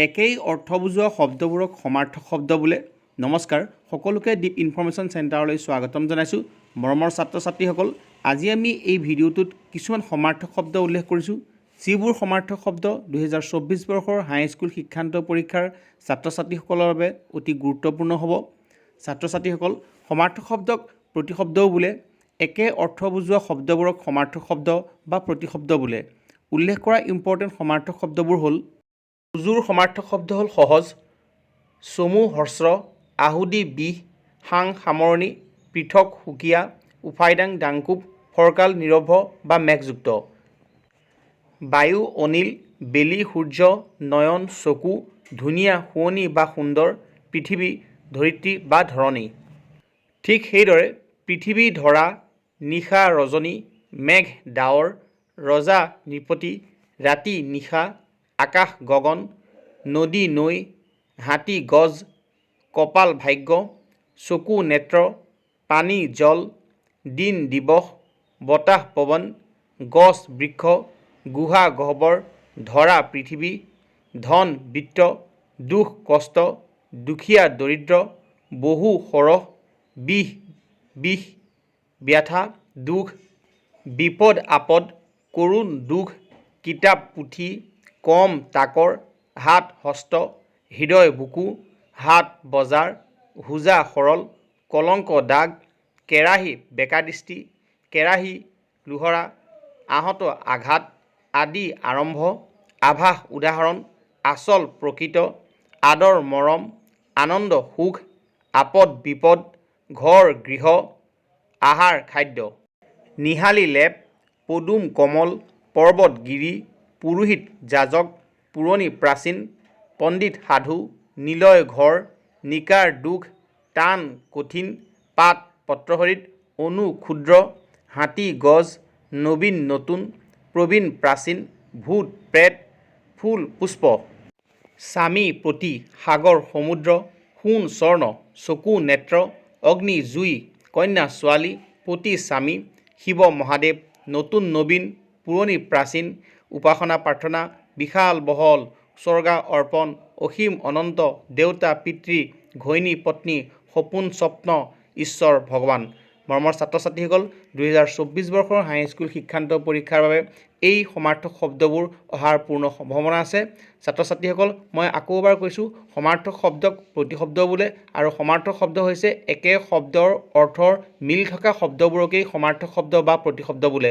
একেই অৰ্থ বুজোৱা শব্দবোৰক সমাৰ্থক শব্দ বোলে। নমস্কাৰ, সকলোকে ডিপ ইনফৰমেশ্যন চেণ্টাৰলৈ স্বাগতম জনাইছোঁ। মৰমৰ ছাত্ৰ ছাত্ৰীসকল, আজি আমি এই ভিডিঅ'টোত কিছুমান সমাৰ্থক শব্দ উল্লেখ কৰিছোঁ, যিবোৰ সমাৰ্থক শব্দ 2024 বৰ্ষৰ হাইস্কুল শিক্ষান্ত পৰীক্ষাৰ ছাত্ৰ ছাত্ৰীসকলৰ বাবে অতি গুৰুত্বপূৰ্ণ হ'ব। ছাত্ৰ ছাত্ৰীসকল, সমাৰ্থক শব্দক প্ৰতিশব্দও বোলে। একে অৰ্থ বুজোৱা শব্দবোৰক সমাৰ্থক শব্দ বা প্ৰতিশব্দ বোলে। উল্লেখ কৰা ইম্পৰ্টেণ্ট সমাৰ্থক শব্দবোৰ হ'ল: উজুৰ সমাৰ্থক শব্দ হ'ল সহজ, চমু হ্ৰস্ব, আহুদি বিষ, সাং সামৰণি, পৃথক সুকীয়া, উফাইদাং দাংকোপ, ফৰকাল নিৰভ বা মেঘযুক্ত। বায়ু অনিল, বেলি সূৰ্য, নয়ন চকু, ধুনীয়া শুৱনি বা সুন্দৰ, পৃথিৱী ধৰিত্ৰী বা ধৰণী। ঠিক সেইদৰে পৃথিৱী ধৰা, নিশা ৰজনী, মেঘ ডাৱৰ, ৰজা নৃপতি, ৰাতি নিশা, আকাশ গগন, নদী নৈ, হাতী গজ, কপাল ভাগ্য, চকু নেত্ৰ, পানী জল, দিন দিৱস, বতাহ পৱন, গছ বৃক্ষ, গুহা গহ্বৰ, ধৰা পৃথিৱী, ধন বিত্ত, দুখ কষ্ট, দুখীয়া দৰিদ্ৰ, বহু সৰহ, বিষ বিষ, ব্যাথা দুখ, বিপদ আপদ, কৰুণ দুখ, কিতাপ পুথি, কম তাকৰ, হাত হস্ত, হৃদয় বুকু, হাত বজাৰ, হোজা সৰল, কলংক দাগ, কেৰাহী বেকাদৃষ্টি, কেৰাহী লোহৰা, আহত আঘাত, আদি আৰম্ভ, আভাস উদাহৰণ, আচল প্ৰকৃত, আদৰ মৰম, আনন্দ সুখ, আপদ বিপদ, ঘৰ গৃহ, আহাৰ খাদ্য। নিহালী লেপ, পদুম কমল, পৰ্বত গিৰি, পুৰোহিত যাজক, পুৰণি প্ৰাচীন, পণ্ডিত সাধু, নিলয় ঘৰ, নিকাৰ দুখ, টান কঠিন, পাত পত্ৰহৰিত, অনু ক্ষুদ্ৰ, হাতী গজ, নবীন নতুন, প্ৰবীণ প্ৰাচীন, ভূত প্ৰেত, ফুল পুষ্প। স্বামী প্ৰতি, সাগৰ সমুদ্ৰ, সোণ স্বৰ্ণ, চকু নেত্ৰ, অগ্নি জুই, কন্যা ছোৱালী, পতি স্বামী, শিৱ মহাদেৱ, নতুন নবীন, পুৰণি প্ৰাচীন, উপাসনা প্ৰাৰ্থনা, বিশাল বহল, উৎসৰ্গা অৰ্পণ, অসীম অনন্ত, দেউতা পিতৃ, ঘৈণী পত্নী, সপোন স্বপ্ন, ঈশ্বৰ ভগৱান। মৰমৰ ছাত্ৰ ছাত্ৰীসকল, 2024 বৰ্ষৰ হাইস্কুল শিক্ষান্ত পৰীক্ষাৰ বাবে এই সমাৰ্থক শব্দবোৰ অহাৰ পূৰ্ণ সম্ভাৱনা আছে। ছাত্ৰ ছাত্ৰীসকল, মই আকৌ এবাৰ কৈছোঁ, সমাৰ্থক শব্দক প্ৰতিশব্দ বোলে আৰু সমাৰ্থক শব্দ হৈছে একে শব্দৰ অৰ্থৰ মিল থকা শব্দবোৰকেই সমাৰ্থক শব্দ বা প্ৰতিশব্দ বোলে।